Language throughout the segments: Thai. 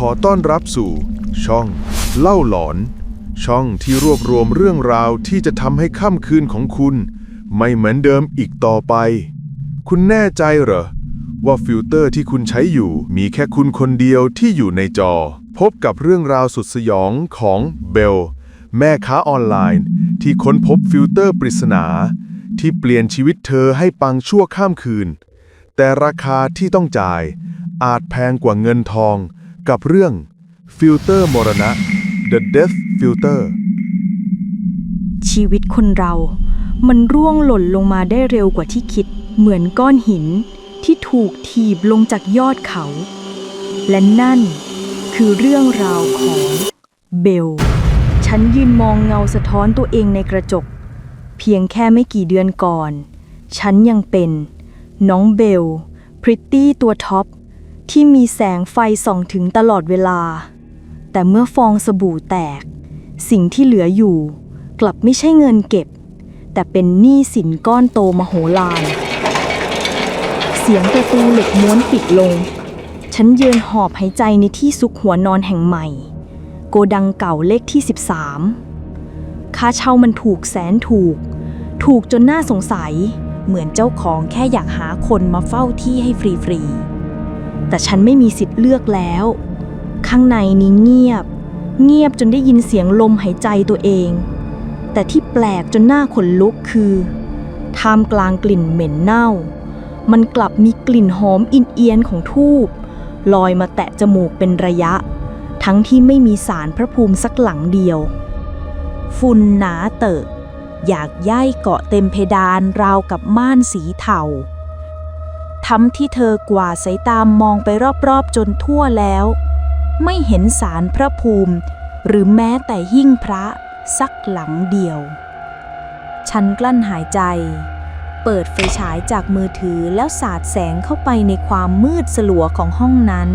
ขอต้อนรับสู่ช่องเล่าหลอนช่องที่รวบรวมเรื่องราวที่จะทำให้ค่ำคืนของคุณไม่เหมือนเดิมอีกต่อไปคุณแน่ใจเหรอว่าฟิลเตอร์ที่คุณใช้อยู่มีแค่คุณคนเดียวที่อยู่ในจอพบกับเรื่องราวสุดสยองของเบลแม่ค้าออนไลน์ที่ค้นพบฟิลเตอร์ปริศนาที่เปลี่ยนชีวิตเธอให้ปังชั่วข้ามคืนแต่ราคาที่ต้องจ่ายอาจแพงกว่าเงินทองกับเรื่องฟิลเตอร์มรณะ The Death Filter ชีวิตคนเรามันร่วงหล่นลงมาได้เร็วกว่าที่คิดเหมือนก้อนหินที่ถูกถีบลงจากยอดเขาและนั่นคือเรื่องราวของเบลฉันยืนมองเงาสะท้อนตัวเองในกระจกเพียงแค่ไม่กี่เดือนก่อนฉันยังเป็นน้องเบลพริตตี้ตัวท็อปที่มีแสงไฟส่องถึงตลอดเวลาแต่เมื่อฟองสบู่แตกสิ่งที่เหลืออยู่กลับไม่ใช่เงินเก็บแต่เป็นหนี้สินก้อนโตมโหฬารเสียงประตูเหล็กม้วนปิดลงฉันยืนหอบหายใจในที่ซุกหัวนอนแห่งใหม่โกดังเก่าเลขที่13ค่าเช่ามันถูกแสนถูกจนน่าสงสัยเหมือนเจ้าของแค่อยากหาคนมาเฝ้าที่ให้ฟรีๆแต่ฉันไม่มีสิทธิ์เลือกแล้วข้างในนี้เงียบจนได้ยินเสียงลมหายใจตัวเองแต่ที่แปลกจนน่าขนลุกคือท่ามกลางกลิ่นเหม็นเน่ามันกลับมีกลิ่นหอมอินเอียนของธูปลอยมาแตะจมูกเป็นระยะทั้งที่ไม่มีศาลพระภูมิสักหลังเดียวฝุ่นหนาเตอะอยากย่ายเกาะเต็มเพดานราวกับม่านสีเทาทำที่เธอกวาดสายตามองไปรอบๆจนทั่วแล้วไม่เห็นศาลพระภูมิหรือแม้แต่หิ้งพระสักหลังเดียวฉันกลั้นหายใจเปิดไฟฉายจากมือถือแล้วสาดแสงเข้าไปในความมืดสลัวของห้องนั้น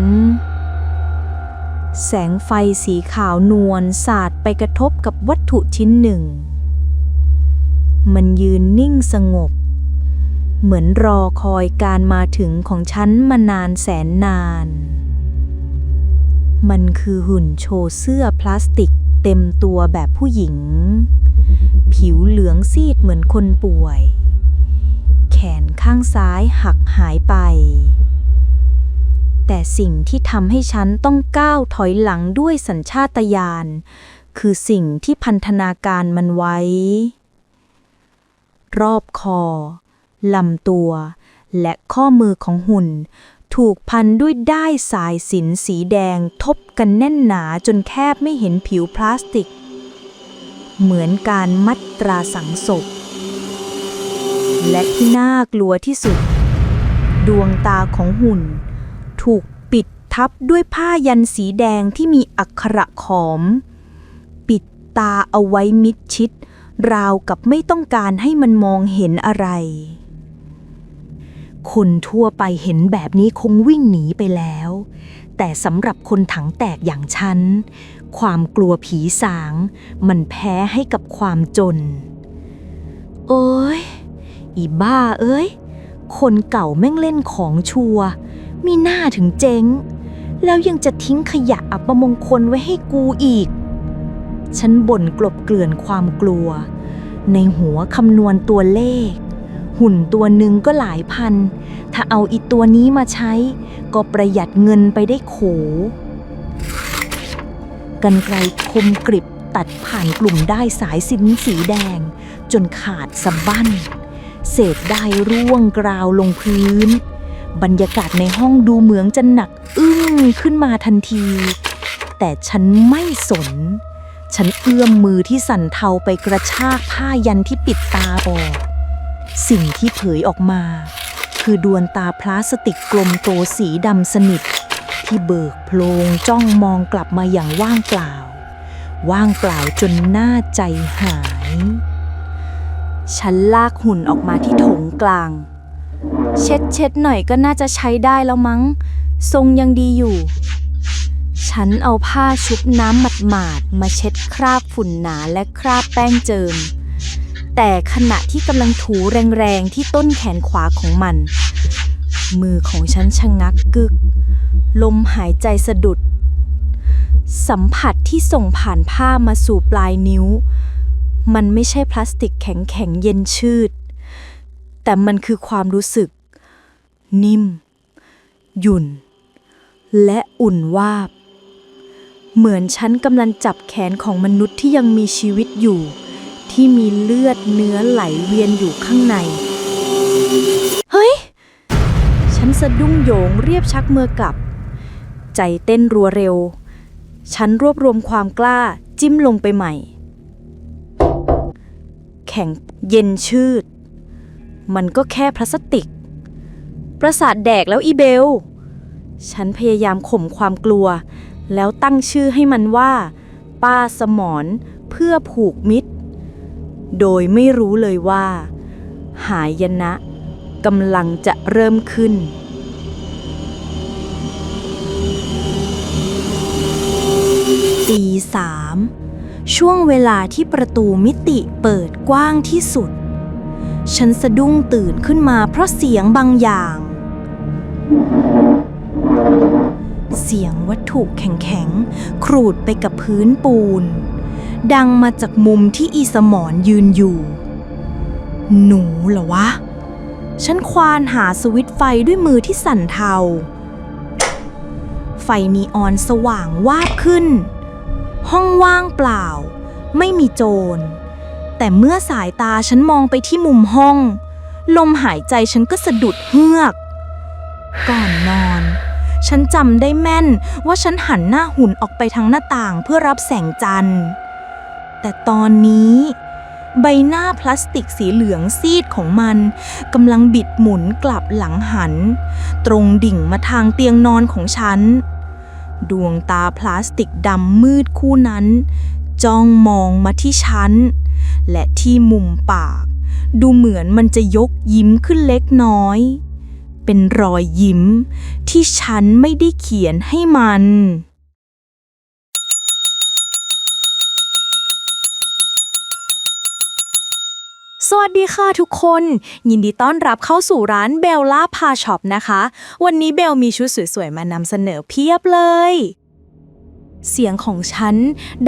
แสงไฟสีขาวนวลสาดไปกระทบกับวัตถุชิ้นหนึ่งมันยืนนิ่งสงบเหมือนรอคอยการมาถึงของฉันมานานแสนนานมันคือหุ่นโชว์เสื้อพลาสติกเต็มตัวแบบผู้หญิงผิวเหลืองซีดเหมือนคนป่วยแขนข้างซ้ายหักหายไปแต่สิ่งที่ทำให้ฉันต้องก้าวถอยหลังด้วยสัญชาตญาณคือสิ่งที่พันธนาการมันไว้รอบคอลำตัวและข้อมือของหุ่นถูกพันด้วยด้ายสายสิญจน์สีแดงทบกันแน่นหนาจนแทบไม่เห็นผิวพลาสติกเหมือนการมัดตราสังศพและที่น่ากลัวที่สุดดวงตาของหุ่นถูกปิดทับด้วยผ้ายันสีแดงที่มีอักขระขอมปิดตาเอาไว้มิดชิดราวกับไม่ต้องการให้มันมองเห็นอะไรคนทั่วไปเห็นแบบนี้คงวิ่งหนีไปแล้วแต่สำหรับคนถังแตกอย่างฉันความกลัวผีสางมันแพ้ให้กับความจนโอ้ยอีบ้าเอ้ยคนเก่าแม่งเล่นของชัวมีหน้าถึงเจ๊งแล้วยังจะทิ้งขยะอัปมงคลไว้ให้กูอีกฉันบ่นกลบเกลื่อนความกลัวในหัวคำนวณตัวเลขหุ่นตัวหนึ่งก็หลายพันถ้าเอาอีตัวนี้มาใช้ก็ประหยัดเงินไปได้โขกรรไกรคมกริบตัดผ่านกลุ่มด้ายสายสิญจน์สีแดงจนขาดสะบั้นเศษด้ายร่วงกราวลงพื้นบรรยากาศในห้องดูเหมือนจะหนักอึ้งขึ้นมาทันทีแต่ฉันไม่สนฉันเอื้อมมือที่สั่นเทาไปกระชากผ้ายันที่ปิดตาออกสิ่งที่เผยออกมาคือดวงตาพลาสติกกลมโตสีดำสนิทที่เบิกโพลงจ้องมองกลับมาอย่างว่างเปล่าจนน่าใจหายฉันลากหุ่นออกมาที่โถงกลางเช็ดหน่อยก็น่าจะใช้ได้แล้วมั้งทรงยังดีอยู่ฉันเอาผ้าชุบน้ำหมาดๆมาเช็ดคราบฝุ่นหนาและคราบแป้งเจิมแต่ขณะที่กำลังถูแรงๆที่ต้นแขนขวาของมันมือของฉันชะงักกึกลมหายใจสะดุด สัมผัสที่ส่งผ่านผ้ามาสู่ปลายนิ้วมันไม่ใช่พลาสติกแข็งๆเย็นชืดแต่มันคือความรู้สึกนิ่มหยุ่นและอุ่นวาบเหมือนฉันกำลังจับแขนของมนุษย์ที่ยังมีชีวิตอยู่ที่มีเลือดเนื้อไหลเวียนอยู่ข้างในเฮ้ยฉันสะดุ้งโหยงเรียบชักมือกลับใจเต้นรัวเร็วฉันรวบรวมความกล้าจิ้มลงไปใหม่แข็งเย็นชืดมันก็แค่พลาสติกประสาทแดกแล้วอีเบลฉันพยายามข่มความกลัวแล้วตั้งชื่อให้มันว่าป้าสมรเพื่อผูกมิตรโดยไม่รู้เลยว่าหายนะกำลังจะเริ่มขึ้นตีสามช่วงเวลาที่ประตูมิติเปิดกว้างที่สุดฉันสะดุ้งตื่นขึ้นมาเพราะเสียงบางอย่างเสียงวัตถุแข็งๆครูดไปกับพื้นปูนดังมาจากมุมที่อีสมรยืนอยู่หนูเหรอวะฉันควานหาสวิตช์ไฟด้วยมือที่สั่นเทาไฟนีออนสว่างวาบขึ้นห้องว่างเปล่าไม่มีโจรแต่เมื่อสายตาฉันมองไปที่มุมห้องลมหายใจฉันก็สะดุดเฮือกก่อนนอนฉันจำได้แม่นว่าฉันหันหน้าหุ่นออกไปทางหน้าต่างเพื่อรับแสงจันทร์แต่ตอนนี้ใบหน้าพลาสติกสีเหลืองซีดของมันกำลังบิดหมุนกลับหลังหันตรงดิ่งมาทางเตียงนอนของฉันดวงตาพลาสติกดำมืดคู่นั้นจ้องมองมาที่ฉันและที่มุมปากดูเหมือนมันจะยกยิ้มขึ้นเล็กน้อยเป็นรอยยิ้มที่ฉันไม่ได้เขียนให้มันสวัสดีค่ะทุกคนยินดีต้อนรับเข้าสู่ร้านเบลล่าพาช็อปนะคะวันนี้เบลมีชุดสวยๆมานำเสนอเพียบเลยเสียงของฉัน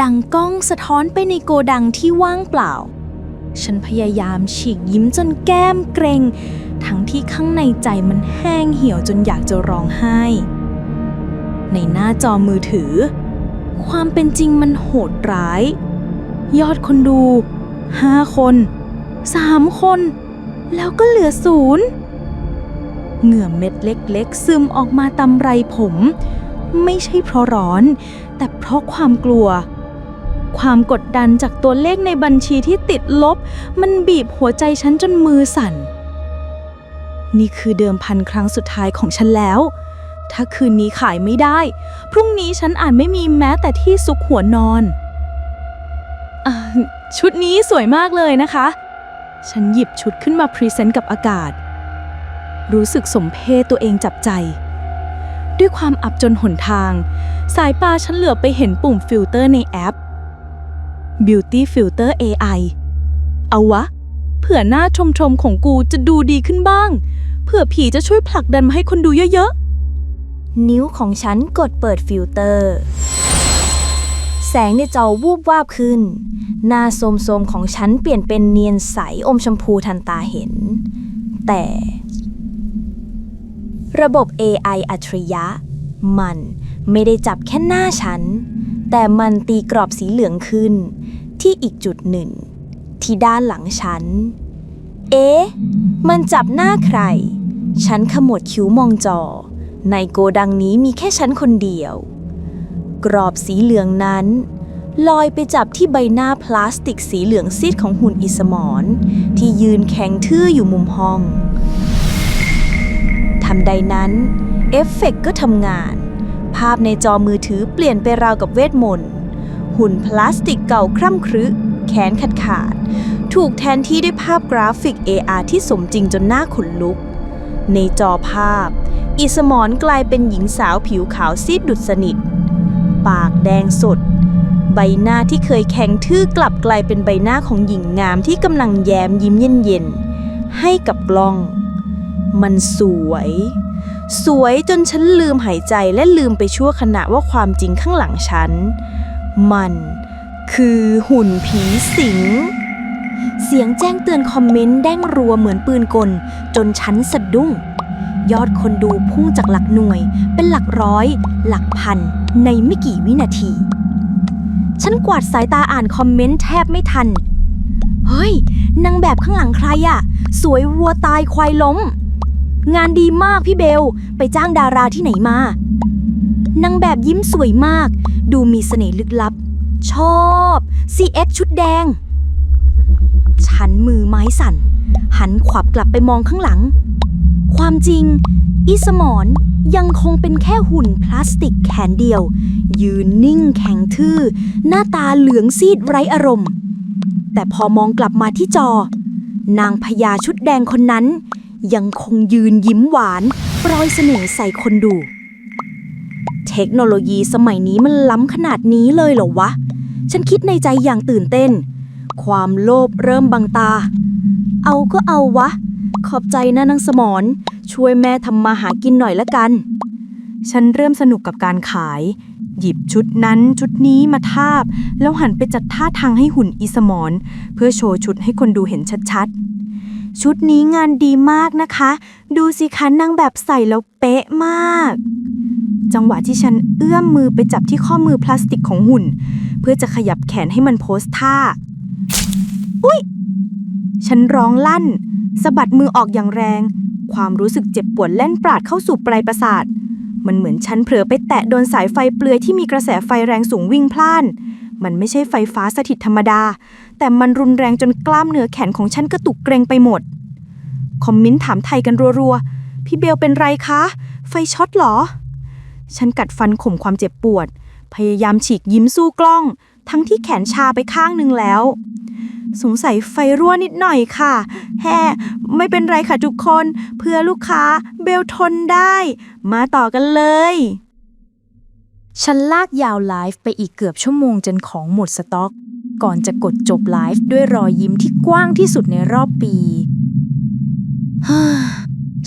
ดังก้องสะท้อนไปในโกดังที่ว่างเปล่าฉันพยายามฉีกยิ้มจนแก้มเกร็งทั้งที่ข้างในใจมันแห้งเหี่ยวจนอยากจะร้องไห้ในหน้าจอมือถือความเป็นจริงมันโหดร้ายยอดคนดู5 คน3 คนแล้วก็เหลือ0เหงื่อเม็ดเล็กๆซึมออกมาตามไรผมไม่ใช่เพราะร้อนแต่เพราะความกลัวความกดดันจากตัวเลขในบัญชีที่ติดลบมันบีบหัวใจฉันจนมือสั่นนี่คือเดิมพันครั้งสุดท้ายของฉันแล้วถ้าคืนนี้ขายไม่ได้พรุ่งนี้ฉันอาจไม่มีแม้แต่ที่ซุกหัวนอนชุดนี้สวยมากเลยนะคะฉันหยิบชุดขึ้นมาพรีเซนต์กับอากาศรู้สึกสมเพชตัวเองจับใจด้วยความอับจนหนทางสายตาฉันเหลือบไปเห็นปุ่มฟิลเตอร์ในแอป Beauty Filter AI เอาวะเผื่อหน้าชมๆของกูจะดูดีขึ้นบ้างเผื่อผีจะช่วยผลักดันมาให้คนดูเยอะๆนิ้วของฉันกดเปิดฟิลเตอร์แสงในจอวูบวาบขึ้นหน้าโสมๆของฉันเปลี่ยนเป็นเนียนใสอมชมพูทันตาเห็นแต่ระบบ AI อัจฉริยะมันไม่ได้จับแค่หน้าฉันแต่มันตีกรอบสีเหลืองขึ้นที่อีกจุดหนึ่งที่ด้านหลังฉันมันจับหน้าใครฉันขมวดคิ้วมองจอในโกดังนี้มีแค่ฉันคนเดียวกรอบสีเหลืองนั้นลอยไปจับที่ใบหน้าพลาสติกสีเหลืองซีดของหุ่นอิสมรที่ยืนแข็งทื่ออยู่มุมห้องทันใดนั้นเอฟเฟกต์ก็ทำงานภาพในจอมือถือเปลี่ยนไปราวกับเวทมนต์หุ่นพลาสติกเก่าคร่ำครึแขนขาดถูกแทนที่ด้วยภาพกราฟิก AR ที่สมจริงจนหน้าขนลุกในจอภาพอิสมรกลายเป็นหญิงสาวผิวขาวซีดดุดสนิทปากแดงสดใบหน้าที่เคยแข็งทื่อกลับกลายเป็นใบหน้าของหญิงงามที่กำลังแย้มยิ้มเย็นๆให้กับกล้องมันสวย สวยจนฉันลืมหายใจและลืมไปชั่วขณะว่าความจริงข้างหลังฉันมันคือหุ่นผีสิงเสียงแจ้งเตือนคอมเมนต์แด้งรัวเหมือนปืนกลจนฉันสะดุ้งยอดคนดูพุ่งจากหลักหน่วยเป็นหลักร้อยหลักพันในไม่กี่วินาทีฉันกวาดสายตาอ่านคอมเมนต์แทบไม่ทันเฮ้ยนางแบบข้างหลังใครอะสวยวัวตายควายล้มงานดีมากพี่เบลไปจ้างดาราที่ไหนมานางแบบยิ้มสวยมากดูมีเสน่ห์ลึกลับชอบ CX ชุดแดงฉันมือไม้สั่นหันขวับกลับไปมองข้างหลังความจริงอีสมรยังคงเป็นแค่หุ่นพลาสติกแขนเดียวยืนนิ่งแข็งทื่อหน้าตาเหลืองซีดไร้อารมณ์แต่พอมองกลับมาที่จอนางพญาชุดแดงคนนั้นยังคงยืนยิ้มหวานโปรยเสน่ห์ใส่คนดูเทคโนโลยีสมัยนี้มันล้ำขนาดนี้เลยเหรอวะฉันคิดในใจอย่างตื่นเต้นความโลภเริ่มบังตาเอาก็เอาวะขอบใจนะนางสมรช่วยแม่ทำมาหากินหน่อยละกันฉันเริ่มสนุกกับการขายหยิบชุดนั้นชุดนี้มาทาบแล้วหันไปจัดท่าทางให้หุ่นอีสมรเพื่อโชว์ชุดให้คนดูเห็นชัดๆชุดนี้งานดีมากนะคะดูสิคะนางแบบใส่แล้วเป๊ะมากจังหวะที่ฉันเอื้อมมือไปจับที่ข้อมือพลาสติกของหุ่นเพื่อจะขยับแขนให้มันโพสท่าอุ๊ยฉันร้องลั่นสะบัดมือออกอย่างแรงความรู้สึกเจ็บปวดแล่นปราดเข้าสู่ปลายประสาทมันเหมือนฉันเผลอไปแตะโดนสายไฟเปลือยที่มีกระแสไฟแรงสูงวิ่งพล่านมันไม่ใช่ไฟฟ้าสถิตธรรมดาแต่มันรุนแรงจนกล้ามเนื้อแขนของฉันกระตุกเกร็งไปหมดคอมเมนต์ถามไทยกันรัวๆพี่เบลเป็นไรคะไฟช็อตเหรอฉันกัดฟันข่มความเจ็บปวดพยายามฉีกยิ้มสู้กล้องทั้งที่แขนชาไปข้างนึงแล้วสงสัยไฟรั่วนิดหน่อยค่ะไม่เป็นไรค่ะทุกคนเพื่อลูกค้าเบลทนได้มาต่อกันเลยฉันลากยาวไลฟ์ไปอีกเกือบชั่วโมงจนของหมดสต็อกก่อนจะกดจบไลฟ์ด้วยรอยยิ้มที่กว้างที่สุดในรอบปี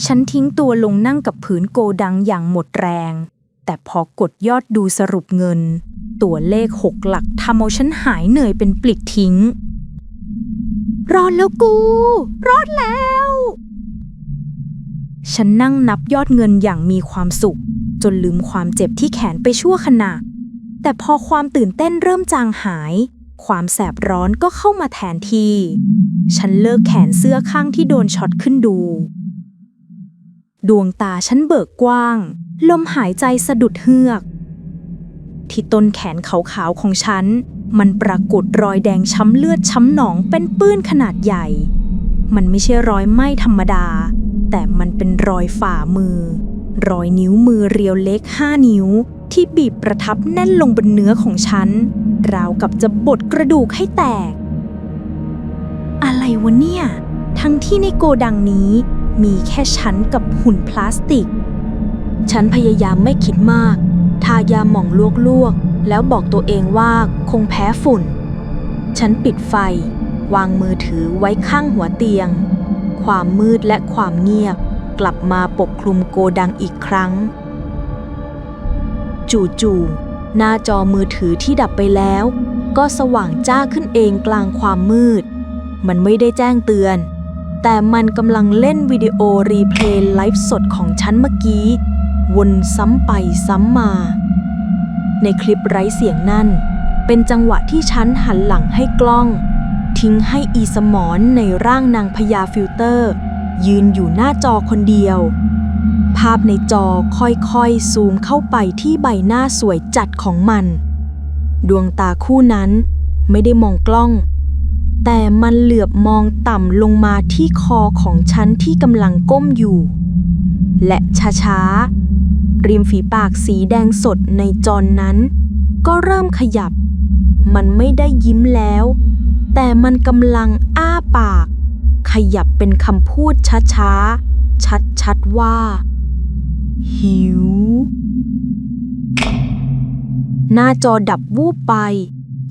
ฉันทิ้งตัวลงนั่งกับผืนโกดังอย่างหมดแรงแต่พอกดยอดดูสรุปเงินตัวเลข6 หลักทำเอาฉันหายเหนื่อยเป็นปลิดทิ้งรอดแล้วกูรอดแล้วฉันนั่งนับยอดเงินอย่างมีความสุขจนลืมความเจ็บที่แขนไปชั่วขณะแต่พอความตื่นเต้นเริ่มจางหายความแสบร้อนก็เข้ามาแทนที่ฉันเลิกแขนเสื้อข้างที่โดนช็อตขึ้นดูดวงตาฉันเบิกกว้างลมหายใจสะดุดเฮือกที่ต้นแขนขาวๆของฉันมันปรากฏรอยแดงช้ำเลือดช้ำหนองเป็นปื้นขนาดใหญ่มันไม่ใช่รอยไหม้ธรรมดาแต่มันเป็นรอยฝ่ามือรอยนิ้วมือเรียวเล็ก5 นิ้วที่บีบประทับแน่นลงบนเนื้อของฉันราวกับจะบดกระดูกให้แตกอะไรวะเนี่ยทั้งที่ในโกดังนี้มีแค่ฉันกับหุ่นพลาสติกฉันพยายามไม่คิดมากทายาหม่องลวกๆแล้วบอกตัวเองว่าคงแพ้ฝุ่นฉันปิดไฟวางมือถือไว้ข้างหัวเตียงความมืดและความเงียบกลับมาปกคลุมโกดังอีกครั้งจู่ๆหน้าจอมือถือที่ดับไปแล้วก็สว่างจ้าขึ้นเองกลางความมืดมันไม่ได้แจ้งเตือนแต่มันกำลังเล่นวิดีโอรีเพลย์ไลฟ์สดของฉันเมื่อกี้วนซ้ำไปซ้ำมาในคลิปไร้เสียงนั่นเป็นจังหวะที่ฉันหันหลังให้กล้องทิ้งให้อีสมรในร่างนางพญาฟิลเตอร์ยืนอยู่หน้าจอคนเดียวภาพในจอค่อยๆซูมเข้าไปที่ใบหน้าสวยจัดของมันดวงตาคู่นั้นไม่ได้มองกล้องแต่มันเหลือบมองต่ำลงมาที่คอของฉันที่กำลังก้มอยู่และช้าๆริมฝีปากสีแดงสดในจอนั้นก็เริ่มขยับมันไม่ได้ยิ้มแล้วแต่มันกำลังอ้าปากขยับเป็นคำพูดช้าๆชัดๆว่าหิวหน้าจอดับวูบไป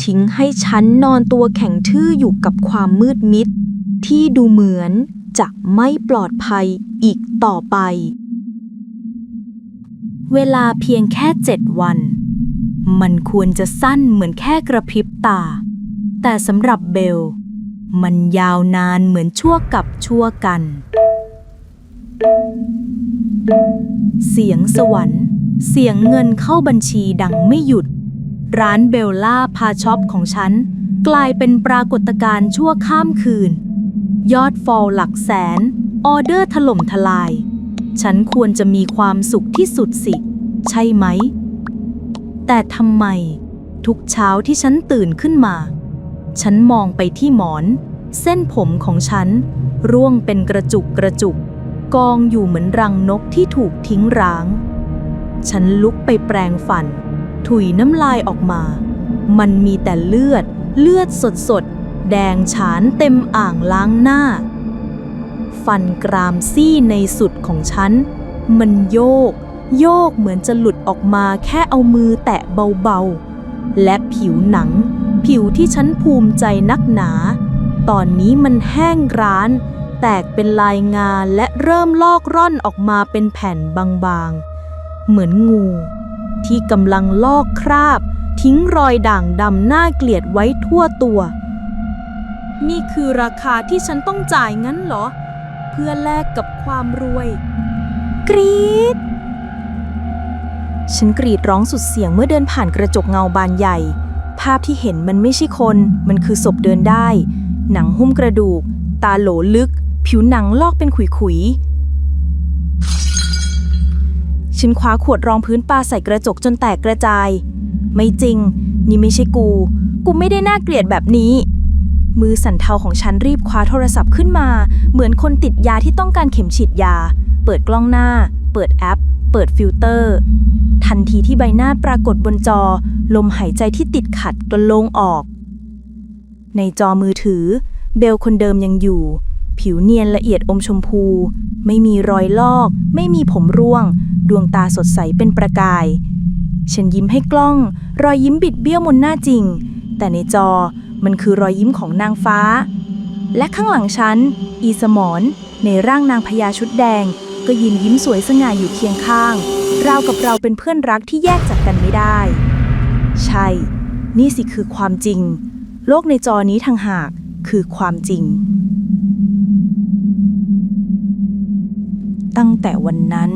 ทิ้งให้ฉันนอนตัวแข็งทื่ออยู่กับความมืดมิดที่ดูเหมือนจะไม่ปลอดภัยอีกต่อไป เวลาเพียงแค่7 วันมันควรจะสั้นเหมือนแค่กระพริบตาแต่สำหรับเบลมันยาวนานเหมือนชั่วกับชั่วกันเสียงสวรรค์เสียงเงินเข้าบัญชีดังไม่หยุดร้านเบลล่าพาช็อปของฉันกลายเป็นปรากฏการณ์ชั่วข้ามคืนยอดฟอลหลักแสนออเดอร์ถล่มทลายฉันควรจะมีความสุขที่สุดสิใช่ไหมแต่ทำไมทุกเช้าที่ฉันตื่นขึ้นมาฉันมองไปที่หมอนเส้นผมของฉันร่วงเป็นกระจุกกองอยู่เหมือนรังนกที่ถูกทิ้งร้างฉันลุกไปแปรงฟันถุยน้ำลายออกมามันมีแต่เลือดสดแดงฉานเต็มอ่างล้างหน้าฟันกรามซี่ในสุดของฉันมันโยกเหมือนจะหลุดออกมาแค่เอามือแตะเบาๆและผิวหนังผิวที่ฉันภูมิใจนักหนาตอนนี้มันแห้งร้านแตกเป็นลายงาและเริ่มลอกร่อนออกมาเป็นแผ่นบางๆเหมือนงูที่กำลังลอกคราบทิ้งรอยด่างดำน่าเกลียดไว้ทั่วตัวนี่คือราคาที่ฉันต้องจ่ายงั้นเหรอเพื่อแลกกับความรวยกรี๊ดฉันกรีดร้องสุดเสียงเมื่อเดินผ่านกระจกเงาบานใหญ่ภาพที่เห็นมันไม่ใช่คนมันคือศพเดินได้หนังหุ้มกระดูกตาโหลลึกผิวหนังลอกเป็นขุยฉันคว้าขวดรองพื้นปาใส่กระจกจนแตกกระจายไม่จริงนี่ไม่ใช่กูไม่ได้น่าเกลียดแบบนี้มือสั่นเทาของฉันรีบคว้าโทรศัพท์ขึ้นมาเหมือนคนติดยาที่ต้องการเข็มฉีดยาเปิดกล้องหน้าเปิดแอปเปิดฟิลเตอร์ทันทีที่ใบหน้าปรากฏบนจอลมหายใจที่ติดขัดก็โล่งออกในจอมือถือเบลคนเดิมยังอยู่ผิวเนียนละเอียดอมชมพูไม่มีรอยลอกไม่มีผมร่วงดวงตาสดใสเป็นประกายฉันยิ้มให้กล้องรอยยิ้มบิดเบี้ยวบนหน้าจริงแต่ในจอมันคือรอยยิ้มของนางฟ้าและข้างหลังฉันอีสมรในร่างนางพญาชุดแดงก็ยืนยิ้มสวยสง่าอยู่เคียงข้างราวกับเราเป็นเพื่อนรักที่แยกจากกันไม่ได้ใช่นี่สิคือความจริงโลกในจอนี้ทางหากคือความจริงตั้งแต่วันนั้น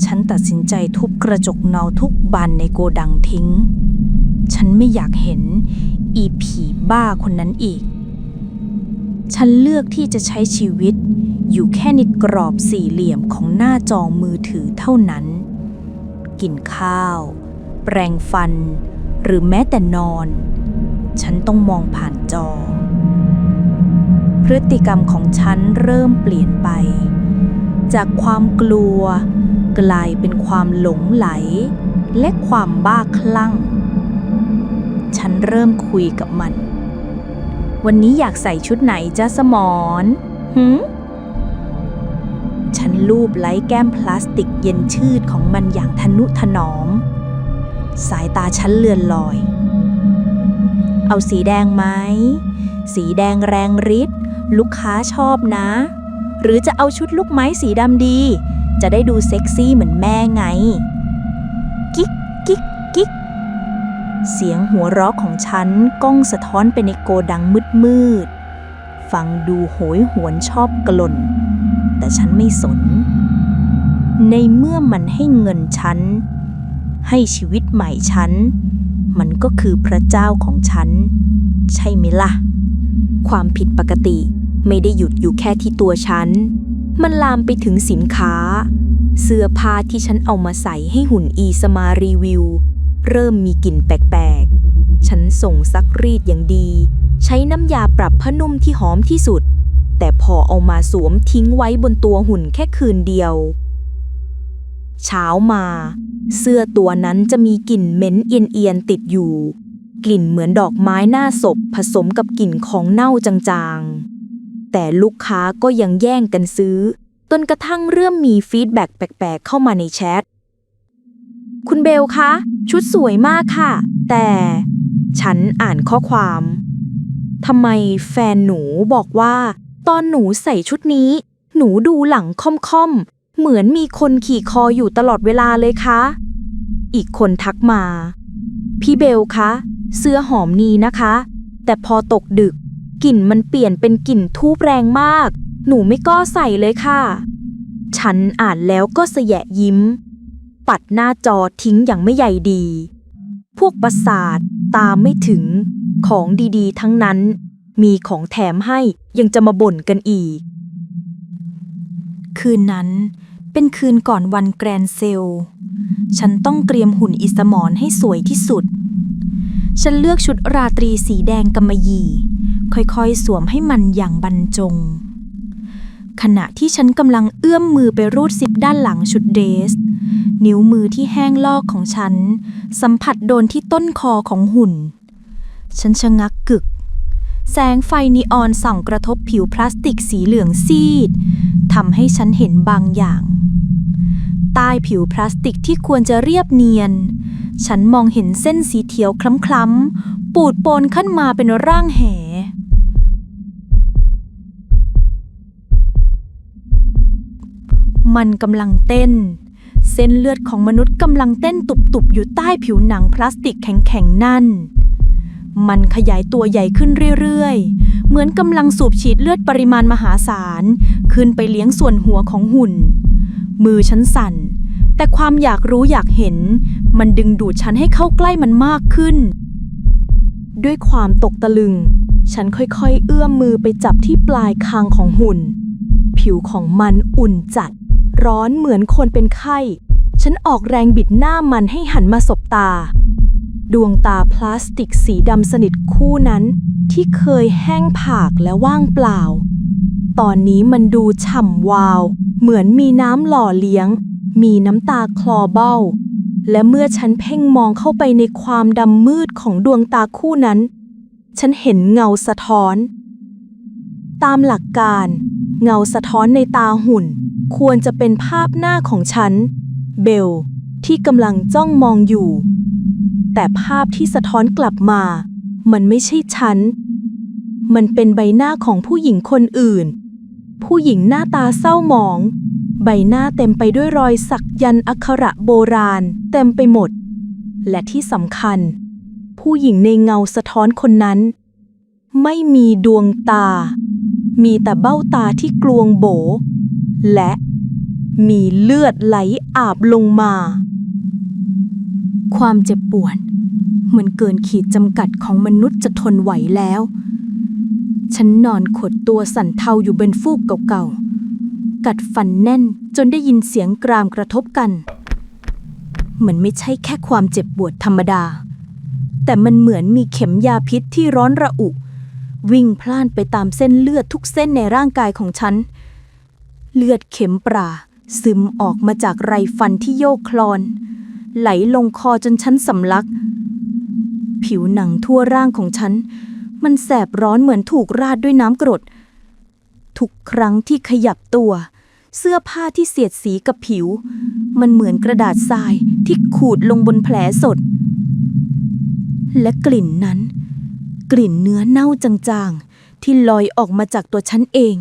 ฉันตัดสินใจทุบกระจกเงาทุกบานในโกดังทิ้งฉันไม่อยากเห็นอีผีบ้าคนนั้นอีกฉันเลือกที่จะใช้ชีวิตอยู่แค่ในกรอบสี่เหลี่ยมของหน้าจอมือถือเท่านั้นกินข้าวแปรงฟันหรือแม้แต่นอนฉันต้องมองผ่านจอพฤติกรรมของฉันเริ่มเปลี่ยนไปจากความกลัวกลายเป็นความหลงไหลและความบ้าคลั่งฉันเริ่มคุยกับมันวันนี้อยากใส่ชุดไหนจ๊ะสมรฉันลูบไล้แก้มพลาสติกเย็นชืดของมันอย่างทนุถนอมสายตาฉันเลื่อนลอยเอาสีแดงไหมสีแดงแรงฤทธิ์ลูกค้าชอบนะหรือจะเอาชุดลูกไม้สีดำดีจะได้ดูเซ็กซี่เหมือนแม่ไงกิ๊กกิ๊กกิ๊กเสียงหัวเราะของฉันก้องสะท้อนไปในโกดังมืดฟังดูโหยหวนชอบกล่นแต่ฉันไม่สนในเมื่อมันให้เงินฉันให้ชีวิตใหม่ฉันมันก็คือพระเจ้าของฉันใช่ไหมล่ะความผิดปกติไม่ได้หยุดอยู่แค่ที่ตัวฉันมันลามไปถึงสินค้าเสื้อผ้าที่ฉันเอามาใส่ให้หุ่นอีสมารีวิวเริ่มมีกลิ่นแปลกๆฉันส่งซักรีดอย่างดีใช้น้ำยาปรับผ้านุ่มที่หอมที่สุดแต่พอเอามาสวมทิ้งไว้บนตัวหุ่นแค่คืนเดียวเช้ามาเสื้อตัวนั้นจะมีกลิ่นเหม็นเอียนๆติดอยู่กลิ่นเหมือนดอกไม้หน้าศพผสมกับกลิ่นของเน่าจางๆแต่ลูกค้าก็ยังแย่งกันซื้อจนกระทั่งเริ่มมีฟีดแบ็กแปลกๆเข้ามาในแชทคุณเบลคะชุดสวยมากค่ะแต่ฉันอ่านข้อความทำไมแฟนหนูบอกว่าตอนหนูใส่ชุดนี้หนูดูหลังค่อม เหมือนมีคนขี่คออยู่ตลอดเวลาเลยคะอีกคนทักมาพี่เบลคะเสื้อหอมนี้นะคะ แต่พอตกดึกกลิ่นมันเปลี่ยนเป็นกลิ่นทูบแรงมากหนูไม่กล้าใส่เลยค่ะฉันอ่านแล้วก็สะแยะยิ้มปัดหน้าจอทิ้งอย่างไม่ใยดี พวกประสาทตามไม่ถึงของดีๆทั้งนั้นมีของแถมให้ยังจะมาบ่นกันอีกคืนนั้นเป็นคืนก่อนวันแกรนด์เซลฉันต้องเตรียมหุ่นอิสมรให้สวยที่สุดฉันเลือกชุดราตรีสีแดงกำมะหยี่ค่อยๆสวมให้มันอย่างบรรจงขณะที่ฉันกำลังเอื้อมมือไปรูดซิปด้านหลังชุดเดรสนิ้วมือที่แห้งลอกของฉันสัมผัสโดนที่ต้นคอของหุ่นฉันชะงักกึกแสงไฟนีออนส่องกระทบผิวพลาสติกสีเหลืองซีดทำให้ฉันเห็นบางอย่างใต้ผิวพลาสติกที่ควรจะเรียบเนียนฉันมองเห็นเส้นสีเขียวคล้ำๆปูดโปนขึ้นมาเป็นร่างแหมันกำลังเต้นเส้นเลือดของมนุษย์กำลังเต้นตุบๆอยู่ใต้ผิวหนังพลาสติกแข็งๆนั่นมันขยายตัวใหญ่ขึ้นเรื่อยๆเหมือนกำลังสูบฉีดเลือดปริมาณมหาศาลขึ้นไปเลี้ยงส่วนหัวของหุ่นมือฉันสั่นแต่ความอยากรู้อยากเห็นมันดึงดูดฉันให้เข้าใกล้มันมากขึ้นด้วยความตกตะลึงฉันค่อยๆเอื้อมมือไปจับที่ปลายคางของหุ่นผิวของมันอุ่นจัดร้อนเหมือนคนเป็นไข้ฉันออกแรงบิดหน้ามันให้หันมาสบตาดวงตาพลาสติกสีดำสนิทคู่นั้นที่เคยแห้งผากและว่างเปล่าตอนนี้มันดูฉ่ำวาวเหมือนมีน้ำหล่อเลี้ยงมีน้ำตาคลอเบ้าและเมื่อฉันเพ่งมองเข้าไปในความดำมืดของดวงตาคู่นั้นฉันเห็นเงาสะท้อนตามหลักการเงาสะท้อนในตาหุ่นควรจะเป็นภาพหน้าของฉันเบลที่กำลังจ้องมองอยู่แต่ภาพที่สะท้อนกลับมามันไม่ใช่ฉันมันเป็นใบหน้าของผู้หญิงคนอื่นผู้หญิงหน้าตาเศร้าหมองใบหน้าเต็มไปด้วยรอยสักยันต์อักขระโบราณเต็มไปหมดและที่สำคัญผู้หญิงในเงาสะท้อนคนนั้นไม่มีดวงตามีแต่เบ้าตาที่กลวงโบและมีเลือดไหลอาบลงมาความเจ็บปวดเหมือนเกินขีดจำกัดของมนุษย์จะทนไหวแล้วฉันนอนขดตัวสั่นเทาอยู่บนฟูกเก่าๆกัดฟันแน่นจนได้ยินเสียงกรามกระทบกันมันไม่ใช่แค่ความเจ็บปวดธรรมดาแต่มันเหมือนมีเข็มยาพิษที่ร้อนระอุวิ่งพล่านไปตามเส้นเลือดทุกเส้นในร่างกายของฉันเลือดเข็มปราซึมออกมาจากไรฟันที่โยกคลอนไหลลงคอจนฉันสำลักผิวหนังทั่วร่างของฉันมันแสบร้อนเหมือนถูกราดด้วยน้ำกรดทุกครั้งที่ขยับตัวเสื้อผ้าที่เสียดสีกับผิวมันเหมือนกระดาษทรายที่ขูดลงบนแผลสดและกลิ่นนั้นกลิ่นเนื้อเน่าจางๆที่ลอยออกมาจากตัวฉันเอง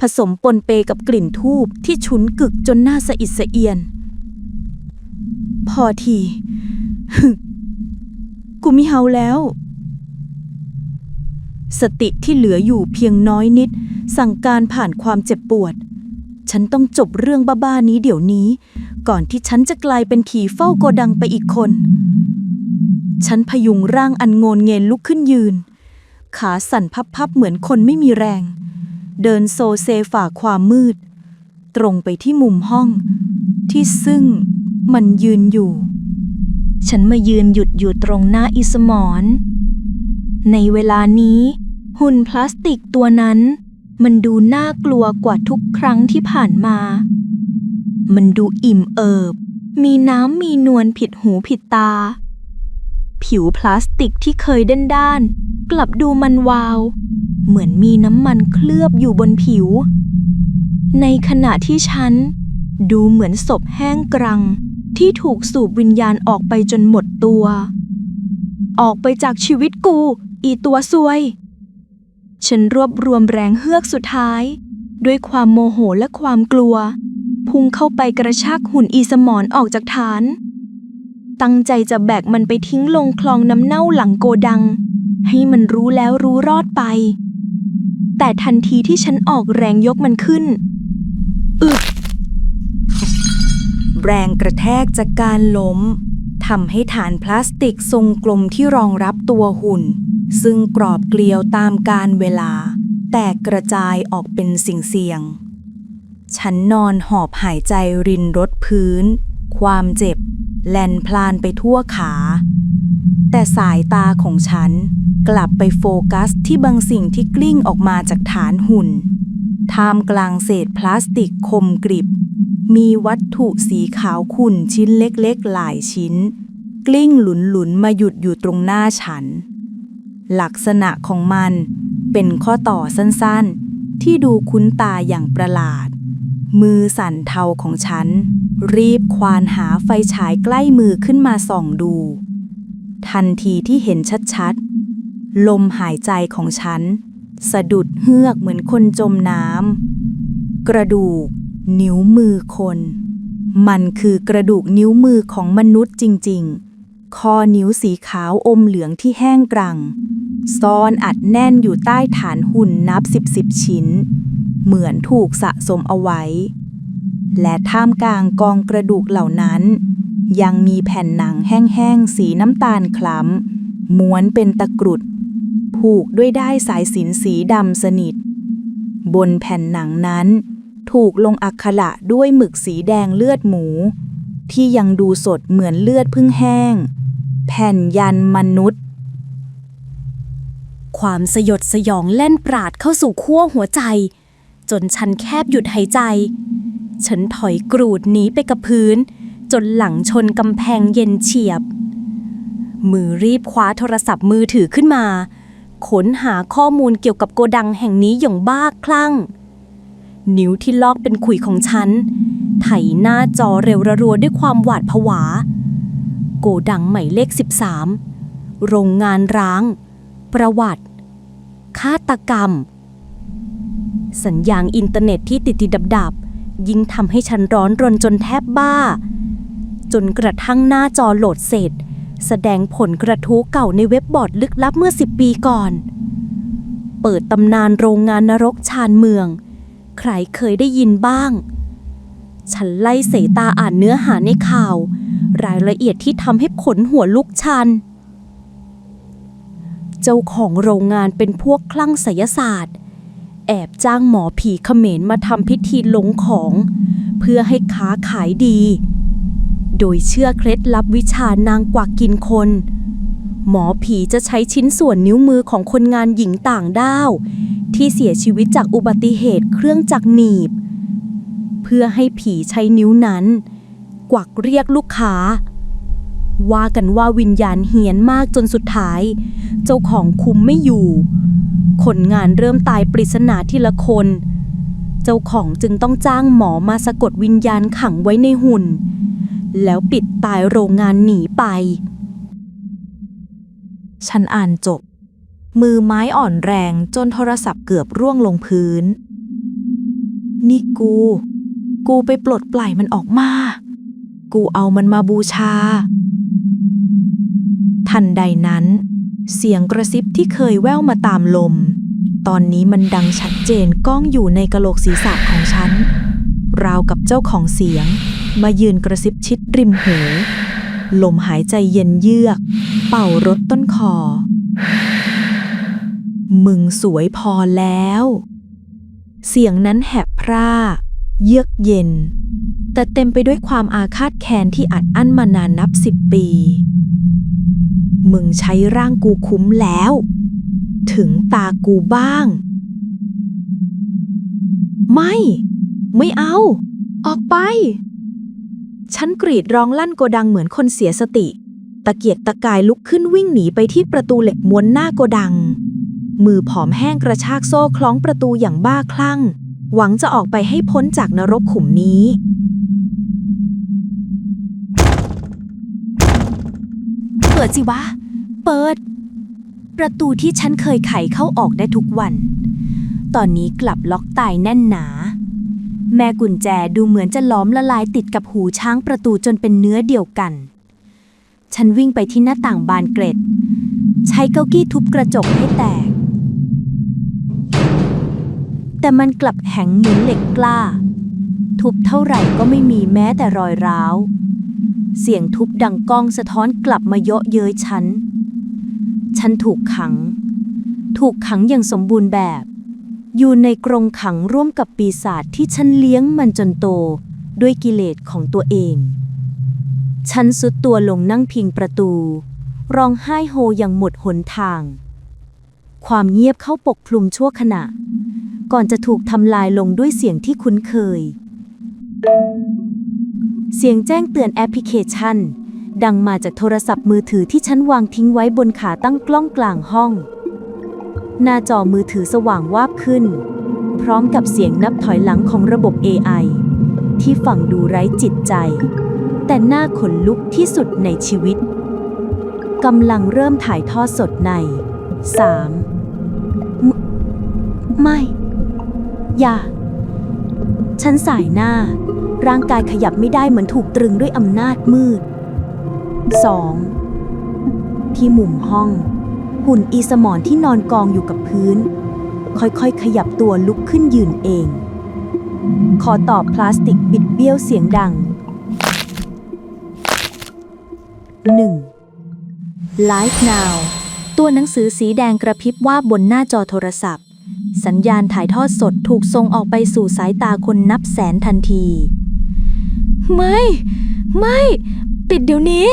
ผสมปนเปกับกลิ่นธูปที่ฉุนกึกจนน่าสะอิดสะเอียนพอที กูไม่เฮาแล้วสติที่เหลืออยู่เพียงน้อยนิดสั่งการผ่านความเจ็บปวดฉันต้องจบเรื่องบ้าๆนี้เดี๋ยวนี้ก่อนที่ฉันจะกลายเป็นขี่เฝ้าโกดังไปอีกคนฉันพยุงร่างอันโงนเงินลุกขึ้นยืนขาสั่นพับๆเหมือนคนไม่มีแรงเดินโซเซฝ่าความมืดตรงไปที่มุมห้องที่ซึ่งมันยืนอยู่ฉันมายืนหยุดอยู่ตรงหน้าอิสมรในเวลานี้หุ่นพลาสติกตัวนั้นมันดูน่ากลัวกว่าทุกครั้งที่ผ่านมามันดูอิ่มเอิบมีน้ำมีนวลผิดหูผิดตาผิวพลาสติกที่เคยด้านๆกลับดูมันวาวเหมือนมีน้ำมันเคลือบอยู่บนผิวในขณะที่ฉันดูเหมือนศพแห้งกรังที่ถูกสูบวิญญาณออกไปจนหมดตัวออกไปจากชีวิตกูอีตัวซวยฉันรวบรวมแรงเฮือกสุดท้ายด้วยความโมโหและความกลัว พุ่งเข้าไปกระชากหุ่นอีสมรออกจากฐาน ตั้งใจจะแบกมันไปทิ้งลงคลองน้ำเน่าหลังโกดัง ให้มันรู้แล้วรู้รอดไป แต่ทันทีที่ฉันออกแรงยกมันขึ้น แรงกระแทกจากการล้มทำให้ฐานพลาสติกทรงกลมที่รองรับตัวหุ่นซึ่งกรอบเกลียวตามกาลเวลาแตกกระจายออกเป็นสิ่งเสี่ยงฉันนอนหอบหายใจรินรถพื้นความเจ็บแล่นพลานไปทั่วขาแต่สายตาของฉันกลับไปโฟกัสที่บางสิ่งที่กลิ้งออกมาจากฐานหุ่นท่ามกลางเศษพลาสติกคมกริบมีวัตถุสีขาวขุ่นชิ้นเล็กๆหลายชิ้นกลิ้งหลุนๆมาหยุดอยู่ตรงหน้าฉันลักษณะของมันเป็นข้อต่อสั้นๆที่ดูคุ้นตาอย่างประหลาดมือสั่นเทาของฉันรีบควานหาไฟฉายใกล้มือขึ้นมาส่องดูทันทีที่เห็นชัดๆลมหายใจของฉันสะดุดเฮือกเหมือนคนจมน้ำกระดูกนิ้วมือคนมันคือกระดูกนิ้วมือของมนุษย์จริงๆข้อนิ้วสีขาวอมเหลืองที่แห้งกรังซ่อนอัดแน่นอยู่ใต้ฐานหุ่นนับสิบชิ้นเหมือนถูกสะสมเอาไว้และท่ามกลางกองกระดูกเหล่านั้นยังมีแผ่นหนังแห้งๆสีน้ำตาลคล้ำม้วนเป็นตะกรุดผูกด้วยด้ายสายสิญจน์สีดำสนิทบนแผ่นหนังนั้นถูกลงอักขระด้วยหมึกสีแดงเลือดหมูที่ยังดูสดเหมือนเลือดเพิ่งแห้งแผ่นยันมนุษย์ความสยดสยองแล่นปราดเข้าสู่ขั้วหัวใจจนฉันแคบหยุดหายใจฉันถอยกรูดหนีไปกับพื้นจนหลังชนกำแพงเย็นเฉียบมือรีบคว้าโทรศัพท์มือถือขึ้นมาค้นหาข้อมูลเกี่ยวกับโกดังแห่งนี้อย่างบ้าคลั่งนิ้วที่ลอกเป็นขุยของฉันไถหน้าจอเร็วระรัวด้วยความหวาดผวาโกดังหมายเลข13โรงงานร้างประวัติฆาตกรรมสัญญาณอินเทอร์เน็ตที่ติดๆดับๆยิ่งทำให้ฉันร้อนรนจนแทบบ้าจนกระทั่งหน้าจอโหลดเสร็จแสดงผลกระทู้เก่าในเว็บบอร์ดลึกลับเมื่อ10 ปีก่อนเปิดตำนานโรงงานนรกชานเมืองใครเคยได้ยินบ้างฉันไล่สายตาอ่านเนื้อหาในข่าวรายละเอียดที่ทำให้ขนหัวลุกชันเจ้าของโรงงานเป็นพวกคลั่งไสยศาสตร์แอบจ้างหมอผีเขมรมาทำพิธีลงของเพื่อให้ค้าขายดีโดยเชื่อเคล็ดลับวิชานางกวักกินคนหมอผีจะใช้ชิ้นส่วนนิ้วมือของคนงานหญิงต่างด้าวที่เสียชีวิตจากอุบัติเหตุเครื่องจักรหนีบเพื่อให้ผีใช้นิ้วนั้นกวักเรียกลูกค้าว่ากันว่าวิญญาณเฮี้ยนมากจนสุดท้ายเจ้าของคุมไม่อยู่คนงานเริ่มตายปริศนาทีละคนเจ้าของจึงต้องจ้างหมอมาสะกดวิญญาณขังไว้ในหุ่นแล้วปิดตายโรงงานหนีไปฉันอ่านจบมือไม้อ่อนแรงจนโทรศัพท์เกือบร่วงลงพื้นนี่กูไปปลดปล่อยมันออกมากูเอามันมาบูชาทันใดนั้นเสียงกระซิบที่เคยแว่วมาตามลมตอนนี้มันดังชัดเจนก้องอยู่ในกะโหลกศีรษะของฉันราวกับเจ้าของเสียงมายืนกระซิบชิดริมหูลมหายใจเย็นเยือกเป่ารดต้นคอมึงสวยพอแล้วเสียงนั้นแหบพร่าเยือกเย็นแต่เต็มไปด้วยความอาฆาตแค้นที่อัดอั้นมานานนับ10 ปีมึงใช้ร่างกูคุ้มแล้วถึงตากูบ้างไม่เอาออกไปฉันกรีดร้องลั่นโกดังเหมือนคนเสียสติตะเกียกตะกายลุกขึ้นวิ่งหนีไปที่ประตูเหล็กม้วนหน้าโกดังมือผอมแห้งกระชากโซ่คล้องประตูอย่างบ้าคลั่งหวังจะออกไปให้พ้นจากนรกขุมนี้เปิดสิวะเปิดประตูที่ฉันเคยไขเข้าออกได้ทุกวันตอนนี้กลับล็อกตายแน่นหนา แม่กุญแจดูเหมือนจะล้อมละลายติดกับหูช้างประตูจนเป็นเนื้อเดียวกัน ฉันวิ่งไปที่หน้าต่างบานเกล็ดใช้เก้าอี้ทุบกระจกให้แตกแต่มันกลับแข็งเหมือนเหล็กกล้าทุบเท่าไหร่ก็ไม่มีแม้แต่รอยร้าวเสียงทุบดังก้องสะท้อนกลับมาเยาะเย้ยฉันถูกขังอย่างสมบูรณ์แบบอยู่ในกรงขังร่วมกับปีศาจที่ฉันเลี้ยงมันจนโตด้วยกิเลสของตัวเองฉันสุดตัวลงนั่งพิงประตูร้องไห้โฮอย่างหมดหนทางความเงียบเข้าปกคลุมชั่วขณะก่อนจะถูกทำลายลงด้วยเสียงที่คุ้นเคยเสียงแจ้งเตือนแอปพลิเคชันดังมาจากโทรศัพท์มือถือที่ฉันวางทิ้งไว้บนขาตั้งกล้องกลางห้องหน้าจอมือถือสว่างวาบขึ้นพร้อมกับเสียงนับถอยหลังของระบบ AI ที่ฟังดูไร้จิตใจแต่น่าขนลุกที่สุดในชีวิตกำลังเริ่มถ่ายทอดสดใน 3 ไม่อย่าฉันสายหน้าร่างกายขยับไม่ได้เหมือนถูกตรึงด้วยอำนาจมืด 2. ที่มุมห้องหุ่นอีสมอนที่นอนกองอยู่กับพื้นค่อยๆขยับตัวลุกขึ้นยืนเองขอตอบพลาสติกบิดเบี้ยวเสียงดัง 1. Live Now ตัวหนังสือสีแดงกระพริบวาบบนหน้าจอโทรศัพท์สัญญาณถ่ายทอดสดถูกส่งออกไปสู่สายตาคนนับแสนทันทีไม่ปิดเดี๋ยวนี้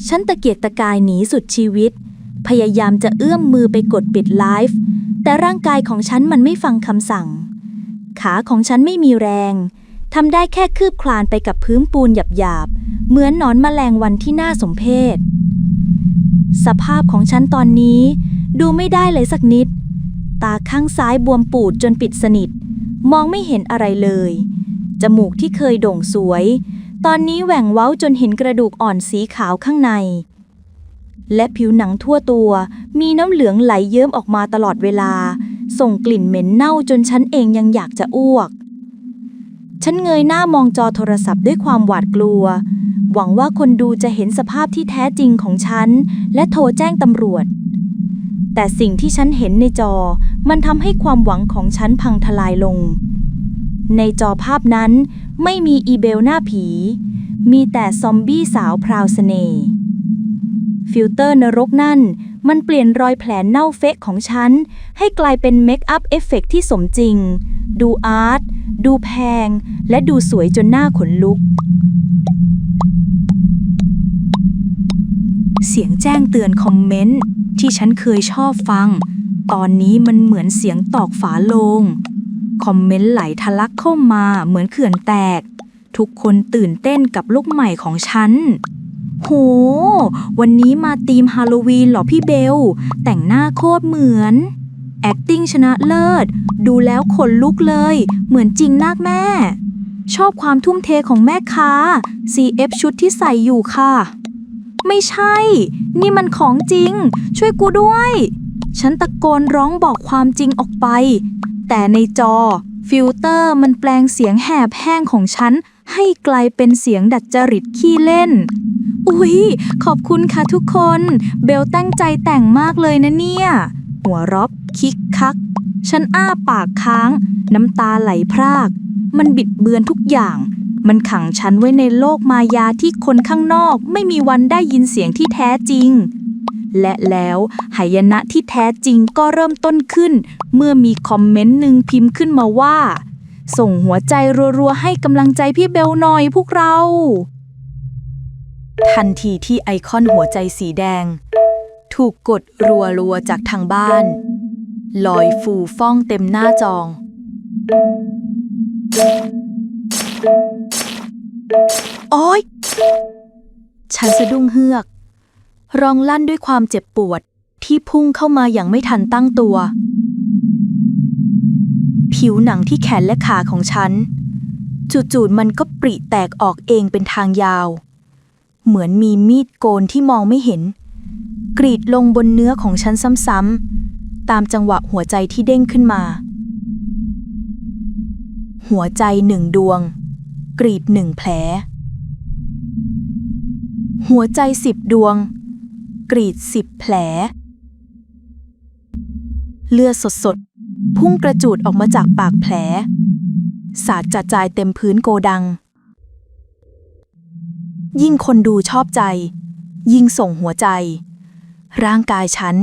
ฉันตะเกียกตะกายหนีสุดชีวิตพยายามจะเอื้อมมือไปกดปิดไลฟ์แต่ร่างกายของฉันมันไม่ฟังคำสั่งขาของฉันไม่มีแรงทำได้แค่คืบคลานไปกับพื้นปูนหยาบๆเหมือนหนอนแมลงวันที่น่าสมเพชสภาพของฉันตอนนี้ดูไม่ได้เลยสักนิดตาข้างซ้ายบวมปูดจนปิดสนิทมองไม่เห็นอะไรเลยจมูกที่เคยโด่งสวยตอนนี้แหว่งเว้าจนเห็นกระดูกอ่อนสีขาวข้างในและผิวหนังทั่วตัวมีน้ำเหลืองไหลเยิ้มออกมาตลอดเวลาส่งกลิ่นเหม็นเน่าจนฉันเองยังอยากจะอ้วกฉันเงยหน้ามองจอโทรศัพท์ด้วยความหวาดกลัวหวังว่าคนดูจะเห็นสภาพที่แท้จริงของฉันและโทรแจ้งตำรวจแต่สิ่งที่ฉันเห็นในจอมันทำให้ความหวังของฉันพังทลายลงในจอภาพนั้นไม่มีอีเบลหน้าผีมีแต่ซอมบี้สาวพราวเสน่ห์ฟิลเตอร์นรกนั่นมันเปลี่ยนรอยแผลเน่าเฟะของฉันให้กลายเป็นเมคอัพเอฟเฟกต์ที่สมจริงดูอาร์ตดูแพงและดูสวยจนหน้าขนลุกเสียงแจ้งเตือนคอมเมนต์ที่ฉันเคยชอบฟังตอนนี้มันเหมือนเสียงตอกฝาโลงคอมเมนต์ไหลทะลักเข้ามาเหมือนเขื่อนแตกทุกคนตื่นเต้นกับลุคใหม่ของฉันโหวันนี้มาธีมฮาโลวีนเหรอพี่เบลแต่งหน้าโคตรเหมือน acting ชนะเลิศดูแล้วขนลุกเลยเหมือนจริงมากแม่ชอบความทุ่มเทของแม่ค้า CF ชุดที่ใส่อยู่ค่ะไม่ใช่นี่มันของจริงช่วยกูด้วยฉันตะโกนร้องบอกความจริงออกไปแต่ในจอฟิลเตอร์มันแปลงเสียงแหบแห้งของฉันให้กลายเป็นเสียงดัดจริตขี้เล่นอุ๊ยขอบคุณค่ะทุกคนเบลตั้งใจแต่งมากเลยนะเนี่ยหัวเราะคิกคักฉันอ้าปากค้างน้ำตาไหลพรากมันบิดเบือนทุกอย่างมันขังฉันไว้ในโลกมายาที่คนข้างนอกไม่มีวันได้ยินเสียงที่แท้จริงและแล้วหายนะที่แท้จริงก็เริ่มต้นขึ้นเมื่อมีคอมเมนต์หนึ่งพิมพ์ขึ้นมาว่าส่งหัวใจรัวๆให้กำลังใจพี่เบลหน่อยพวกเราทันทีที่ไอคอนหัวใจสีแดงถูกกดรัวๆจากทางบ้านลอยฟูฟ่องเต็มหน้าจอโอ๊ยฉันสะดุ้งเฮือกร้องลั่นด้วยความเจ็บปวดที่พุ่งเข้ามาอย่างไม่ทันตั้งตัวผิวหนังที่แขนและขาของฉันจู่ๆมันก็ปริแตกออกเองเป็นทางยาวเหมือนมีมีดโกนที่มองไม่เห็นกรีดลงบนเนื้อของฉันซ้ำๆตามจังหวะหัวใจที่เด้งขึ้นมา หัวใจ1 ดวง กรีด1 แผลหัวใจ10 ดวง กรีด10 แผลเลือดสดๆพุ่งกระจูดออกมาจากปากแผลสาดกระจายเต็มพื้นโกดังยิ่งคนดูชอบใจยิ่งส่งหัวใจร่างกายฉัน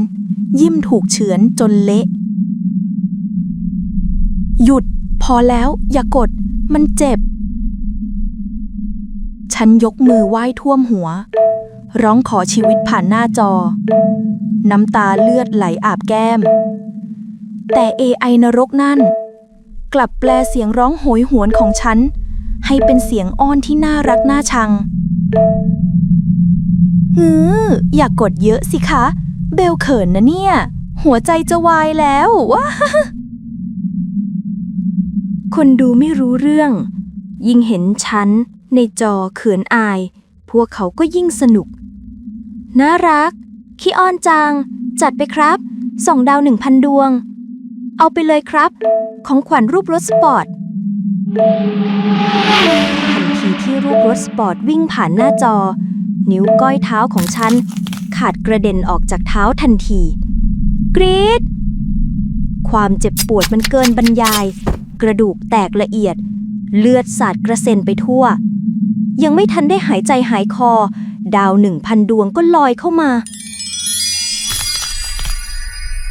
ยิ่มถูกเฉือนจนเละหยุดพอแล้วอย่ากดมันเจ็บฉันยกมือไหว้ท่วมหัวร้องขอชีวิตผ่านหน้าจอน้ำตาเลือดไหลอาบแก้มแต่ AI นรกนั่นกลับแปลเสียงร้องโหยหวนของฉันให้เป็นเสียงอ้อนที่น่ารักน่าชังอย่ากดเยอะสิคะเบลเขินนะเนี่ยหัวใจจะวายแล้วว้าคนดูไม่รู้เรื่องยิ่งเห็นฉันในจอเขินอายพวกเขาก็ยิ่งสนุกน่ารักขี้อ้อนจังจัดไปครับ2 ดาว 1,000 ดวงเอาไปเลยครับของขวัญรูปรถสปอร์ตทันทีที่รูปรถสปอร์ตวิ่งผ่านหน้าจอนิ้วก้อยเท้าของฉันขาดกระเด็นออกจากเท้าทันทีกรี๊ดความเจ็บปวดมันเกินบรรยายกระดูกแตกละเอียดเลือดสาดกระเซ็นไปทั่วยังไม่ทันได้หายใจหายคอดาว 1,000 ดวงก็ลอยเข้ามา